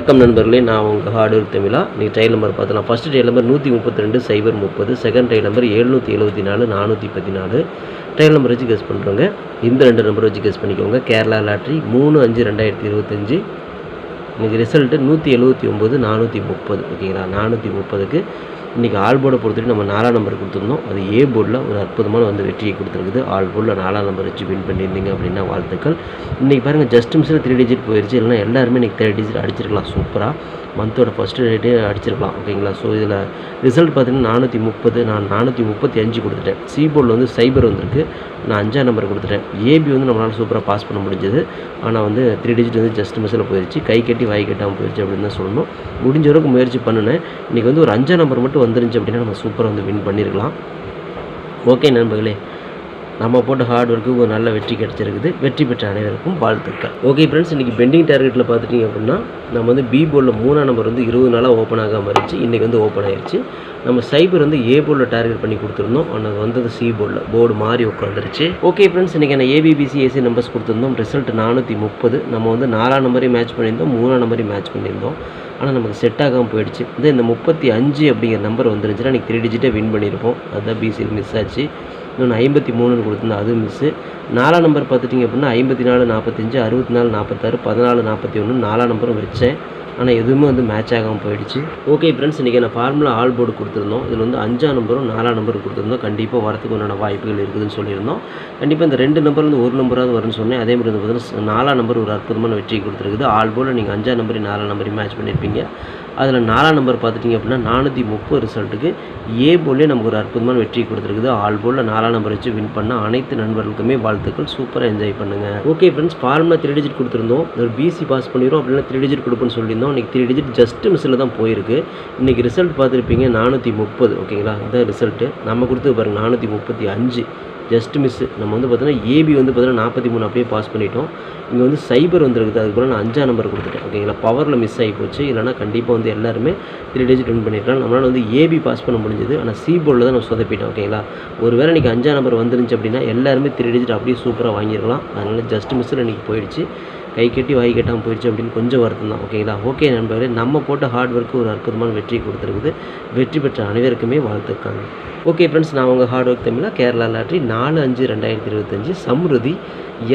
வணக்கம் நண்பர்களே, நான் உங்கள் ஹார்ட்வேர் தமிழா. நீங்கள் ட்ரையல் நம்பர் பார்த்தலாம். First trial number 132 030, second trial number 774 414. Trial number வச்சு கெஸ் பண்ணுறோங்க. இந்த 2 நம்பர் வச்சு கெஸ் பண்ணிக்கோங்க. கேரளா லாட்ரி 3/5/2025. இன்றைக்கி ரிசல்ட்டு 179 430. ஓகேங்களா, 430க்கு இன்றைக்கி ஆல் போர்டை பொறுத்தவரைக்கும் நம்ம 4ஆம் நம்பர் கொடுத்துருந்தோம். அது ஏ போர்டில் ஒரு அற்புதமான வெற்றியை கொடுத்துருக்குது. ஆல் போர்டில் 4ஆம் நம்பர் வச்சு வின் பண்ணியிருந்தீங்க அப்படின்னா வாழ்த்துக்கள். இன்றைக்கி பாருங்கள், ஜஸ்ட் மிஸ்ஸில் 3 டிஜிட் போயிடுச்சு. இல்லைனா எல்லாருமே இன்றைக்கி 3 டிஜிட் அடிச்சிருக்கலாம். சூப்பராக மந்தோட ஃபஸ்ட்டு ரேட்டே அடிச்சிருக்கலாம். ஓகேங்களா, ஸோ இதில் ரிசல்ட் பார்த்தீங்கன்னா 430, நான் 435 கொடுத்துட்டேன். சி போர்டில் சைபர் வந்திருக்கு, நான் 5ஆம் நம்பர் கொடுத்துட்டேன். ஏபி நம்மளால் சூப்பராக பாஸ் பண்ண முடிஞ்சது. ஆனால் 3 டிஜிட் ஜஸ்ட் மிஸ்ஸில் போயிடுச்சு. கை கட்டி வாய் கட்டாமல் போயிடுச்சு அப்படின்னு தான் சொல்லணும். முடிஞ்ச அளவுக்கு முயற்சி பண்ணினேன். இன்றைக்கி ஒரு 5ஆம் நம்பர் மட்டும் வந்துருந்துச்சு அப்படின்னா நம்ம சூப்பராக வின் பண்ணியிருக்கலாம். ஓகே நண்பர்களே, நம்ம போட்ட ஹார்ட் ஒர்க்கு ஒரு நல்ல வெற்றி கிடச்சிருக்குது. வெற்றி பெற்ற அனைவருக்கும் வாழ்த்துக்கள். ஓகே ஃப்ரெண்ட்ஸ், இன்றைக்கி பெண்டிங் டார்கெட்டில் பார்த்துட்டிங்க அப்படின்னா நம்ம பி போர்டில் 3ஆம் நம்பர் 20 நாளாக ஓப்பன் ஆகாமல் இருந்துச்சு. இன்றைக்கி ஓப்பன் ஆயிடுச்சு. நம்ம சைபர் ஏ போர்டில் டார்கெட் பண்ணி கொடுத்துருந்தோம். ஆனால் வந்தது சி போர்டில் போர்டு மாறி உட்காந்துருச்சு. ஓகே ஃப்ரெண்ட்ஸ், இன்றைக்கி நான் ஏபிபிசி ஏசி நம்பர்ஸ் கொடுத்துருந்தோம். ரிசல்ட் 430. நம்ம 4ஆம் நம்பரையும் மேட்ச் பண்ணியிருந்தோம், 3ஆம் நம்பரையும் மேட்ச் பண்ணியிருந்தோம். ஆனால் நமக்கு செட் ஆகாமல் போயிடுச்சு. இந்த 35 அப்படிங்கிற நம்பர் வந்துருந்துச்சுன்னா இன்றைக்கி 3 டிஜிட்டே வின் பண்ணியிருப்போம். அதுதான் பிசியில் மிஸ் ஆச்சு. இன்னொன்று 53 கொடுத்துருந்தோம், அது மிஸ்ஸு. 4ஆம் நம்பர் பார்த்துட்டிங்க அப்படின்னா 54 45, 64 46, 14 41 4ஆம் நம்பரும் வச்சேன். ஆனால் எதுவுமே மேட்ச் ஆகாமல் போயிடுச்சு. ஓகே ஃப்ரெண்ட்ஸ், இன்றைக்கி நான் ஃபார்முலா ஆல் போர்டு கொடுத்துருந்தோம். இதில் 5ஆம் நம்பரும் 4ஆம் நம்பரும் கொடுத்துருந்தோம். கண்டிப்பாக வரத்துக்கு உண்டான வாய்ப்புகள் இருக்குதுன்னு சொல்லியிருந்தோம். கண்டிப்பாக இந்த 2 நம்பர்லேருந்து ஒரு நம்பராவது வரும்னு சொன்னேன். அதே மாதிரி பார்த்தீங்கன்னா 4ஆம் நம்பர் ஒரு அற்புதமான வெற்றி கொடுத்துருக்குது. ஆல் போர்டில் நீங்கள் 5ஆம் நம்பரையும் 4ஆம் நம்பரையும் மேட்ச் பண்ணியிருப்பீங்க. அதில் 4ஆம் நம்பர் பார்த்துட்டிங்க அப்படின்னா 430 ரிசல்ட்டுக்கு ஏ போர்ட்லேயே நமக்கு ஒரு அற்புதமான வெற்றி கொடுத்துருக்குது. ஆல் போர்டில் 4ஆம் நம்பர் வச்சு வின் பண்ண அனைத்து நண்பர்களுக்குமே வாழ்த்துக்கள். சூப்பராக என்ஜாய் பண்ணுங்கள். ஓகே ஃப்ரெண்ட்ஸ், ஃபார்முலா 3 டிஜிட் கொடுத்துருந்தோம். ஒரு பிசி பாஸ் பண்ணிடுவோம் அப்படின்னா 3 டிஜிட் கொடுப்போன்னு சொல்லியிருந்தோம். இன்றைக்கி 3 டிஜிட் ஜஸ்ட் மிஸ்ஸில் தான் போயிருக்கு. இன்றைக்கி ரிசல்ட் பார்த்துருப்பீங்க 430. ஓகேங்களா, இதுதான் ரிசல்ட்டு. நம்ம கொடுத்து பாருங்கள் 435 ஜஸ்ட் மிஸ்ஸு. நம்ம பார்த்தீங்கன்னா ஏபி பார்த்தீங்கன்னா 43 அப்படியே பாஸ் பண்ணிட்டோம். இங்கே சைபர் வந்துருக்குது. அதுக்கப்புறம் நான் 5ஆம் நம்பர் கொடுத்துட்டேன். ஓகேங்களா, பவரில் மிஸ் ஆகி போச்சு. இல்லைனா கண்டிப்பாக எல்லாருமே 3 டிஜிட் வின் பண்ணியிருக்கலாம். நம்மளால் ஏபி பாஸ் பண்ண முடிஞ்சது. ஆனால் சி போர்டில் தான் நம்ம சொதப்பிட்டோம். ஓகேங்களா, ஒரு வேளை இன்றைக்கி 5ஆம் நம்பர் வந்துருந்துச்சு அப்படின்னா எல்லாருமே 3 டிஜிட் அப்படியே சூப்பராக வாங்கியிருக்கலாம். அதனால் ஜஸ்ட் மிஸ்ஸில் இன்றைக்கி போயிடுச்சு. கை கட்டி வாய் கட்டாமல் போயிடுச்சு அப்படின்னு கொஞ்சம் வருத்தம் தான். ஓகேங்களா, ஓகே நண்பர்களே, நம்ம போட்ட ஹார்ட் ஒர்க்கு ஒரு அற்புதமான வெற்றி கொடுத்துருக்குது. வெற்றி பெற்ற அனைவருக்குமே வாழ்த்துக்கள். ஓகே ஃப்ரெண்ட்ஸ், நான் உங்கள் ஹார்ட் ஒர்க் தமிழா. Kerala lottery 4/5/2025 Samriddhi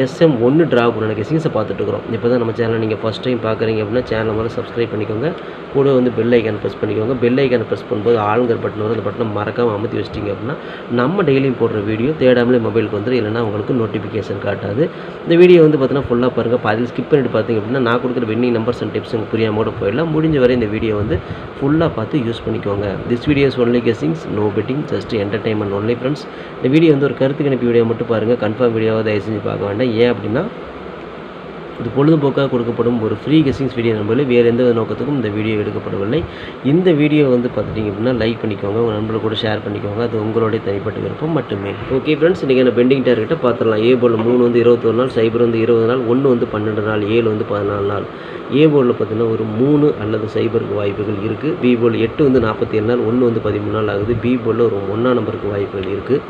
SM1 draw பண்ண கெஸிங்ஸை பார்த்துட்டுருக்குறோம். இப்போ தான் நம்ம சேனலை நீங்கள் ஃபஸ்ட் டைம் பார்க்குறீங்க அப்படின்னா சேனலை முதல்ல சப்ஸ்கிரைப் பண்ணிக்கோங்க. கூட பெல் ஐக்கான் ப்ரெஸ் பண்ணிக்கோங்க. பெல் ஐக்கானை ப்ரெஸ் பண்ணும்போது ஆளுங்கிற பட்டன் வரும். அந்த பட்டனை மறக்காமல் அமுத்தி வச்சிட்டிங்க அப்படின்னா நம்ம டெய்லியும் போடுற வீடியோ தேடாமலே மொபைலுக்கு வந்துடும். இல்லைனா உங்களுக்கு நோட்டிஃபிகேஷன் காட்டாது. இந்த வீடியோ பார்த்தீங்கன்னா ஃபுல்லாக பாருங்கள். பாதியில் ஸ்கிப் பண்ணிட்டு பார்த்தீங்க அப்படின்னா நான் கொடுக்குற வின்னிங் நம்பர்ஸ் அண்ட் டிப்ஸ் உங்களுக்கு புரியாமல் கூட போயிடலாம். முடிஞ்ச வரை இந்த வீடியோ ஃபுல்லாக பார்த்து யூஸ் பண்ணிக்கோங்க. This videos only guessings, no betting, just entertainment only friends. இந்த வீடியோ ஒரு கருத்து கணிப்பு வீடியோ மட்டும் பாருங்கள். கன்ஃபார்ம் வீடியோவை தயவு செஞ்சு பார்க்க வேண்டாம். ஏன் அப்படின்னா இது பொழுதுபோக்காக கொடுக்கப்படும் ஒரு ஃப்ரீ கெஸிங்ஸ் வீடியோ நம்பரில் வேறு எந்த நோக்கத்துக்கும் இந்த வீடியோ எடுக்கப்படவில்லை. இந்த வீடியோ பார்த்துட்டிங்க அப்படின்னா லைக் பண்ணிக்கோங்க, உங்கள் நண்பர்கள் கூட ஷேர் பண்ணிக்கோங்க. அது உங்களுடைய தனிப்பட்ட விருப்பம் மட்டுமே. ஓகே ஃப்ரெண்ட்ஸ், இன்றைக்கி நான் பெண்டிங் டார்கெட்டை பார்த்துடலாம். ஏ போர்டில் 3 21 நாள், சைபர் 20 நாள், 1 12 நாள், 7 14 நாள். ஏ போர்டில் பார்த்தீங்கன்னா ஒரு 3 அல்லது சைபருக்கு வாய்ப்புகள் இருக்குது. பி போர்டில் 8 47 நாள், 1 13 நாள் ஆகுது. பி போர்டில் ஒரு 1ஆம் நம்பருக்கு வாய்ப்புகள் இருக்குது.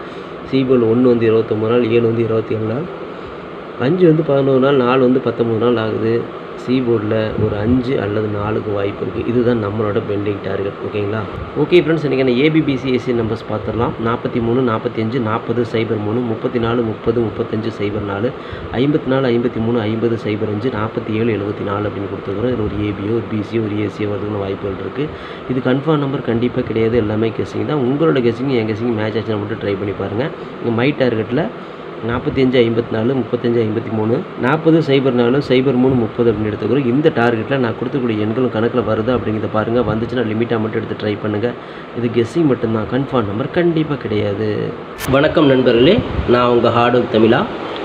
சி போர்டில் 1 29 நாள், 7 27 நாள், 5 11 நாள், 4 13 நாள் ஆகுது. சி போர்டில் ஒரு 5 அல்லது 4க்கு வாய்ப்பு இருக்குது. இதுதான் நம்மளோட பெண்டிங் டார்கெட். ஓகேங்களா, ஓகே ஃப்ரெண்ட்ஸ், இன்றைக்கி நான் ஏபிபிசி ஏசி நம்பர்ஸ் பார்த்துடலாம். 43 45 40 03 34 30 35 04 54 53 50 05 47 74 அப்படின்னு கொடுத்துருக்குறோம். இதில் ஒரு ஏபியோ ஒரு பிசியோ ஒரு ஏசியோ வரதுக்கு வாய்ப்புகள் இருக்குது. இது கன்ஃபார்ம் நம்பர் கண்டிப்பாக கிடையாது. எல்லாமே கெஸிங் தான். உங்களோட கெஸிங் என் கெஸிங் மேட்ச் ஆச்சுன்னா மட்டும் ட்ரை பண்ணி பாருங்கள். இங்கே மை டார்கெட்டில் 45 54 35 53 40 04 03 30 அப்படின்னு எடுத்துக்கிறோம். இந்த டார்கெட்டில் நான் கொடுத்துக்கூடிய எண்களும் கணக்கில் வருது அப்படிங்கிறத பாருங்கள். வந்துச்சுன்னா லிமிட்டாக மட்டும் எடுத்து ட்ரை பண்ணுங்கள். இது கெஸ்ஸிங் மட்டும்தான், கன்ஃபார்ம் நம்பர் கண்டிப்பாக கிடையாது. வணக்கம் நண்பர்களே, நான் உங்கள் ஹார்ட் ஒர்க் தமிழா.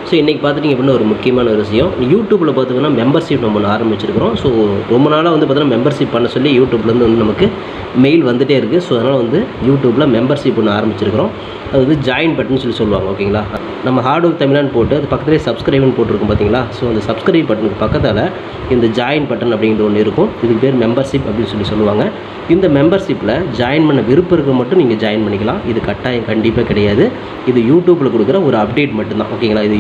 ஸோ இன்றைக்கி பார்த்துட்டிங்க அப்படின்னா ஒரு முக்கியமான ஒரு விஷயம், யூடியூப்பில் பார்த்திங்கன்னா மெம்பர்ஷிப் நம்ம ஆரம்பிச்சிருக்கிறோம். ஸோ ரொம்ப நாளாக பார்த்தீங்கன்னா மெம்பர்ஷிப் பண்ண சொல்லி யூடியூப்லேருந்து நமக்கு மெயில் வந்துகிட்டே இருக்குது. ஸோ அதனால் யூடியூப்பில் மெம்பர்ஷிப் ஒன்று ஆரம்பிச்சிருக்கிறோம். அது ஜாயின் பட்டன் சொல்லி சொல்லுவாங்க. ஓகேங்களா, நம்ம ஹார்ட் ஒர்க் தமிழான்னு போட்டு அது பக்கத்துலேயே சப்ஸ்கிரைப்னு போட்டிருக்கும் பார்த்தீங்களா. ஸோ அந்த சப்ஸ்கிரைப் பட்டனுக்கு பக்கத்தில் இந்த ஜாயின் பட்டன் அப்படிங்கிறது ஒன்று இருக்கும். இதுக்கு பேர் மெம்பர்ஷிப் அப்படின்னு சொல்லுவாங்க. இந்த மெம்பர்ஷிப்பில் ஜாயின் பண்ண விருப்பம் இருக்க மட்டும் நீங்கள் ஜாயின் பண்ணிக்கலாம். இது கட்டாயம் கண்டிப்பாக கிடையாது. இது யூடியூப்பில் கொடுக்குற ஒரு அப்டேட் மட்டும்தான். ஓகேங்களா, இது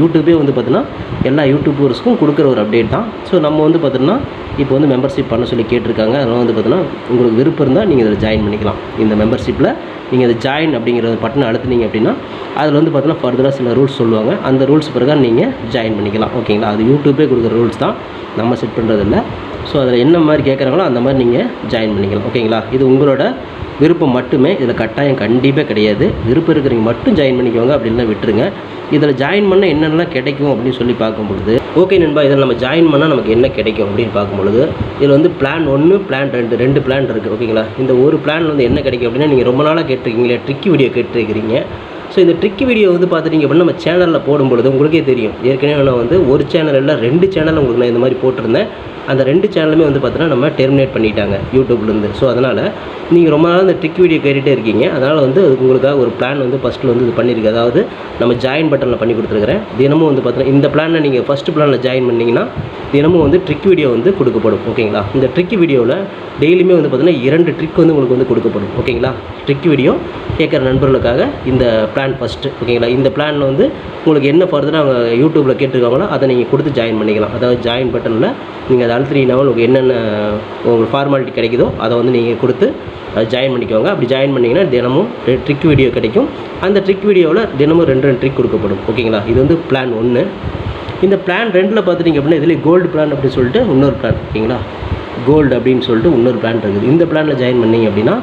யூடியூபே வந்து பார்த்தீங்கன்னா எல்லா யூடியூபர்ஸ்க்கும் கொடுக்குற ஒரு அப்டேட் தான். ஸோ நம்ம வந்து பார்த்தீங்கன்னா இப்போ வந்து மெம்பர்ஷிப் பண்ண சொல்லி கேட்டிருக்காங்க. அதனால் வந்து பார்த்தீங்கன்னா உங்களுக்கு விருப்பம் இருந்தால் நீங்கள் இதில் ஜாயின் பண்ணிக்கலாம். இந்த மெம்பர்ஷிப்பில் நீங்கள் இதை ஜாயின் அப்படிங்கிற பட்டனை அழுத்துனீங்க அப்படின்னா அதில் வந்து பார்த்தீங்கன்னா ஃபர்தராக சில ரூல்ஸ் சொல்லுவாங்க. அந்த ரூல்ஸ் பிரகாரம் நீங்கள் ஜாயின் பண்ணிக்கலாம். ஓகேங்களா? அது யூடியூபே கொடுக்குற ரூல்ஸ் தான், நம்ம செட் பண்ணுறதில்ல. ஸோ அதில் என்ன மாதிரி கேட்குறாங்களோ அந்த மாதிரி நீங்கள் ஜாயின் பண்ணிக்கலாம். ஓகேங்களா? இது உங்களோட விருப்பம் மட்டுமே, இதில் கட்டாயம் கண்டிப்பாக கிடையாது. விருப்பம் இருக்கிறவங்க மட்டும் ஜாயின் பண்ணிக்கோங்க, அப்படின்னா விட்டுருங்க. இதில் ஜாயின் பண்ண என்னென்னலாம் கிடைக்கும் அப்படின்னு சொல்லி பார்க்கும்பொழுது, ஓகே நண்பா, இதில் நம்ம ஜாயின் பண்ணால் நமக்கு என்ன கிடைக்கும் அப்படின்னு பார்க்கும்பொழுது, இதில் வந்து பிளான் 1 பிளான் 2 பிளான் இருக்குது. ஓகேங்களா? இந்த ஒரு பிளான் வந்து என்ன கிடைக்கும் அப்படின்னா, நீங்கள் ரொம்ப நாளாக கேட்டிருக்கீங்களே, ட்ரிக்கி வீடியோ கேட்டிருக்கிறீங்க. ஸோ இந்த ட்ரிக்கி வீடியோ வந்து பார்த்துட்டிங்க அப்படின்னா நம்ம சேனலில் போடும்பொழுது உங்களுக்கே தெரியும். ஏற்கனவே நான் வந்து ஒரு சேனல் இல்லை 2 சேனல் உங்களுக்கு நான் இந்த மாதிரி போட்டிருந்தேன். அந்த 2 சேனலுமே வந்து பார்த்தீங்கன்னா நம்ம டெர்மினேட் பண்ணிட்டாங்க யூடியூப்லேருந்து. ஸோ அதனால் நீங்கள் ரொம்ப நாள் இந்த ட்ரிக் வீடியோ கேட்டுகிட்டே இருக்கீங்க. அதனால் வந்து உங்களுக்காக ஒரு பிளான் வந்து ஃபஸ்ட்டில் வந்து இது பண்ணியிருக்கு. அதாவது நம்ம ஜாயின் பட்டனில் பண்ணி கொடுத்துருக்குறேன். தினமும் வந்து பார்த்தீங்கன்னா இந்த பிளானில் நீங்கள் ஃபஸ்ட்டு பிளானில் ஜாயின் பண்ணிங்கன்னா தினமும் வந்து ட்ரிக் வீடியோ வந்து கொடுக்கப்படும். ஓகேங்களா? இந்த ட்ரிக் வீடியோவில் டெய்லியுமே வந்து பார்த்தீங்கன்னா 2 ட்ரிக் வந்து உங்களுக்கு வந்து கொடுக்கப்படும். ஓகேங்களா? ட்ரிக் வீடியோ கேட்குற நண்பர்களுக்காக இந்த பிளான் ஃபஸ்ட்டு. ஓகேங்களா? இந்த பிளானில் வந்து உங்களுக்கு என்ன ஃபர்தராக அவங்க யூடியூப்பில் கேட்டிருக்காங்களோ அதை நீங்கள் கொடுத்து ஜாயின் பண்ணிக்கலாம். அதாவது ஜாயின் பட்டனில் நீங்கள் அதை அழுத்தினீங்கன்னா உங்களுக்கு என்னென்ன உங்களுக்கு ஃபார்மாலிட்டி கிடைக்குதோ அதை வந்து நீங்கள் கொடுத்து ஜாயின் பண்ணிக்கோங்க. அப்படி ஜாயின் பண்ணிங்கன்னா தினமும் ட்ரிக் வீடியோ கிடைக்கும். அந்த ட்ரிக் வீடியோவில் தினமும் 2 ட்ரிக் கொடுக்கப்படும். ஓகேங்களா? இது வந்து பிளான் 1. இந்த பிளான் 2ல் பார்த்துட்டிங்க அப்படின்னா இதில் கோல்டு பிளான் அப்படின்னு சொல்லிட்டு இன்னொரு பிளான். ஓகேங்களா? கோல்டு அப்படின்னு சொல்லிட்டு இன்னொரு பிளான் இருக்குது. இந்த பிளானில் ஜாயின் பண்ணிங்க அப்படின்னா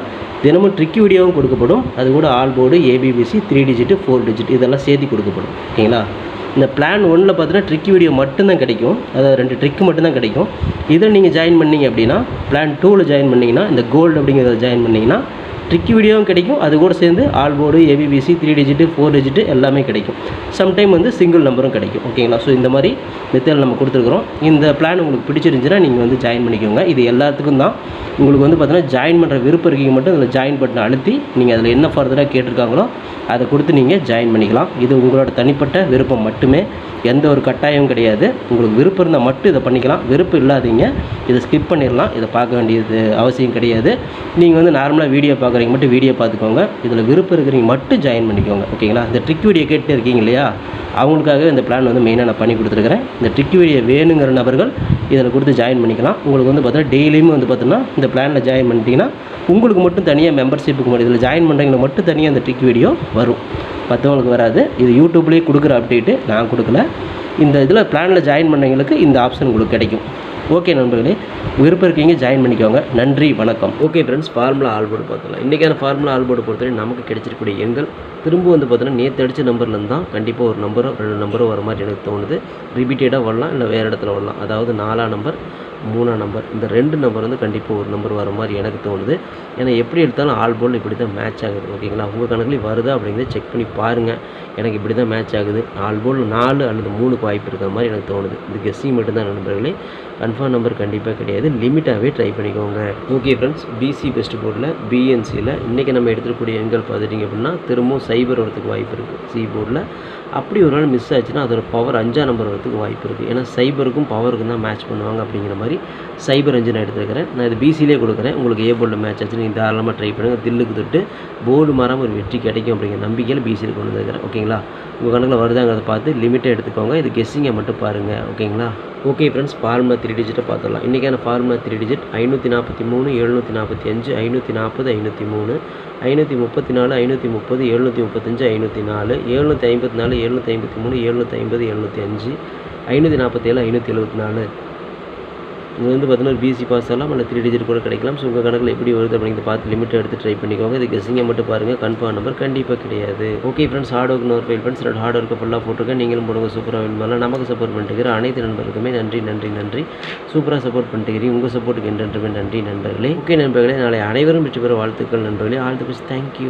தினமும் ட்ரிக் வீடியோவும் கொடுக்கப்படும். அது கூட all board, ABBC, 3 digit 4 digit இதெல்லாம் சேர்த்து கொடுக்கப்படும். ஓகேங்களா? இந்த பிளான் 1ல் பார்த்தீங்கன்னா ட்ரிக் வீடியோ மட்டும்தான் கிடைக்கும். அதாவது 2 ட்ரிக் மட்டும்தான் கிடைக்கும். இதில் நீங்கள் ஜாயின் பண்ணிங்க அப்படின்னா பிளான் 2ல் ஜாயின் பண்ணிங்கன்னா இந்த கோல்டு அப்படிங்கிறத ஜாயின் பண்ணிங்கன்னா ட்ரிக் வீடியோவும் கிடைக்கும். அது கூட சேர்ந்து all board, ABBC, 3 digit 4 digit எல்லாமே கிடைக்கும். சம்டைம் வந்து சிங்கிள் நம்பரும் கிடைக்கும். ஓகேங்களா? ஸோ இந்த மாதிரி மெத்தட் நம்ம கொடுத்துருக்குறோம். இந்த பிளான் உங்களுக்கு பிடிச்சிருந்துச்சுன்னா நீங்கள் வந்து ஜாயின் பண்ணிக்கோங்க. இது எல்லாத்துக்கும் தான். உங்களுக்கு வந்து பார்த்தீங்கன்னா ஜாயின் பண்ணுற விருப்பம் இருக்கீங்க மட்டும் அதில் ஜாயின் பட்டனை அழுத்தி நீங்கள் அதில் என்ன ஃபர்தராக கேட்டிருக்காங்களோ அதை கொடுத்து நீங்கள் ஜாயின் பண்ணிக்கலாம். இது உங்களோட தனிப்பட்ட விருப்பம் மட்டுமே, எந்த ஒரு கட்டாயமும் கிடையாது. உங்களுக்கு விருப்பம் இருந்தால் மட்டும் இதை பண்ணிக்கலாம். விருப்பம் இல்லாதீங்க இதை ஸ்கிப் பண்ணிடலாம். இதை பார்க்க வேண்டியது அவசியம் கிடையாது. நீங்கள் வந்து நார்மலாக வீடியோ பார்க்குறீங்க மட்டும் வீடியோ பார்த்துக்கோங்க. இதில் விருப்பம் இருக்கிறவங்க மட்டும் ஜாயின் பண்ணிக்கோங்க. ஓகேங்களா? இந்த ட்ரிக் வீடியோ கேட்டு இருக்கீங்க இல்லையா, அவங்களுக்காக இந்த பிளான் வந்து மெயினாக நான் பண்ணி கொடுத்துருக்குறேன். இந்த ட்ரிக் வீடியோ வேணுங்கிற நபர்கள் இதில் கொடுத்து ஜாயின் பண்ணிக்கலாம். உங்களுக்கு வந்து பார்த்தீங்கன்னா டெய்லியுமே வந்து பார்த்தீங்கன்னா இந்த பிளானில் ஜாயின் பண்ணிட்டீங்கன்னா உங்களுக்கு மட்டும் தனியாக மெம்பர்ஷிப்புக்கு மட்டும் இதில் ஜாயின் பண்ணுறவங்களுக்கு மட்டும் தனியாக அந்த ட்ரிக் வீடியோ வரும், மற்றவங்களுக்கு வராது. இது யூடியூப்லேயே கொடுக்குற அப்டேட்டு, நான் கொடுக்கல. இந்த இதில் பிளானில் ஜாயின் பண்ணவங்களுக்கு இந்த ஆப்ஷன் உங்களுக்கு கிடைக்கும். ஓகே நண்பர்களே, விருப்பம் இருக்கீங்க ஜாயின் பண்ணிக்கோங்க. நன்றி, வணக்கம். ஓகே ஃப்ரெண்ட்ஸ், ஃபார்முலா ஆல்போர்டு பார்த்துக்கலாம். இன்றைக்கான ஃபார்முலா ஆல்போர்டு பொறுத்தவரை நமக்கு கிடைச்சிருக்கக்கூடிய எண்கள் திரும்ப வந்து பார்த்தீங்கன்னா நேற்று அடித்த நம்பர்லேருந்து தான் கண்டிப்பாக ஒரு நம்பரோ 2 நம்பரோ வர மாதிரி எனக்கு தோணுது. ரிப்பீட்டடாக வரலாம், இல்லை வேறு இடத்துல வரலாம். அதாவது 4ஆம் நம்பர், 3ஆம் நம்பர், இந்த 2 நம்பர் வந்து கண்டிப்பாக ஒரு நம்பர் வர மாதிரி எனக்கு தோணுது. ஏன்னா எப்படி எடுத்தாலும் ஆல் போர்டில் இப்படி தான் மேட்ச் ஆகுது. ஓகேங்களா? உங்கள் கணக்குலேயும் வருதா அப்படிங்கிறத செக் பண்ணி பாருங்கள். எனக்கு இப்படி தான் மேட்ச் ஆகுது. ஆல் போர்டில் 4 அல்லது 3க்கு வாய்ப்பு இருக்கிற மாதிரி எனக்கு தோணுது. இது கெஸ்ஸிங் மட்டும்தான் நண்பர்களே, கன்ஃபார்ம் நம்பர் கண்டிப்பாக கிடையாது. லிமிட்டாகவே ட்ரை பண்ணிக்கோங்க. ஓகே ஃப்ரெண்ட்ஸ், BC பெஸ்ட் போர்டில் BNCயில் இன்றைக்கி நம்ம எடுத்துக்கூடிய எண்கள் பார்த்துட்டிங்க அப்படின்னா திரும்பவும் சைபர் வரத்துக்கு வாய்ப்பு இருக்குது. C போர்டில் அப்படி ஒரு நாள் மிஸ் ஆச்சுன்னா அதோட பவர் 5ஆம் நம்பர் வரத்துக்கு வாய்ப்பு இருக்குது. ஏன்னா சைபருக்கும் பவருக்கும் தான் மேட்ச் பண்ணுவாங்க அப்படிங்கிற மாதிரி சைபர் 5 நான் எடுத்துருக்கிறேன். நான் இது BCலே கொடுக்குறேன். உங்களுக்கு A போர்டில் மேட்ச் ஆச்சு நீங்கள் தாராளமாக ட்ரை பண்ணுங்கள். தில்லுக்கு தொட்டு போர்டு மாறாமல் ஒரு வெற்றி கிடைக்கும் அப்படிங்கிற நம்பிக்கையில் BCயில் கொண்டு வந்துருக்கிறேன். ஓகேங்களா? உங்கள் கணக்கில் வருதாங்கிறத பார்த்து லிமிட்டாக எடுத்துக்கோங்க. இது கெஸ்ஸிங்கை மட்டும் பாருங்கள். ஓகேங்களா? ஓகே ஃப்ரெண்ட்ஸ், ஃபார்முலா 3 டிஜிட்டை பார்த்துடலாம். இன்றைக்கான ஃபார்முலா 3 டிஜிட் 543, 745, 540, 503, 534, 530, 735, 504, 754, 753, 750, 705, 547, 574. இது வந்து பார்த்தீங்கன்னா BC பாஸ் ஆகலாம், இல்லை 3 டிஜிட் கூட கிடைக்கலாம். ஸோ உங்கள் கணக்கில் எப்படி வருது அப்படிங்கிறத பார்த்து லிமிட்டை எடுத்து ட்ரை பண்ணிக்கோங்க. இது கெஸ்ஸிங்கை மட்டும் பாருங்கள், கன்ஃபார்ம் நம்பர் கண்டிப்பாக கிடையாது. Okay friends, hard work never fail friends. என்னோட ஹார்ட் ஒர்க்கை ஃபுல்லாக போட்டுருக்கேன். நீங்களும் போடுங்க, சூப்பராக வின் பண்ணலாம். நமக்கு சப்போர்ட் பண்ணிட்டுக்கிற அனைத்து நண்பர்களுக்குமே நன்றி நன்றி நன்றி. சூப்பராக சப்போர்ட் பண்ணிட்டுக்கிறீங்க. உங்கள் சப்போர்ட்டுக்கு என்றென்றுமே நன்றி நண்பர்களே. ஓகே நண்பர்களே, நாளை அனைவரும் வெற்றி பெற வாழ்த்துக்கள் நண்பர்களே. All the best. தேங்க்யூ.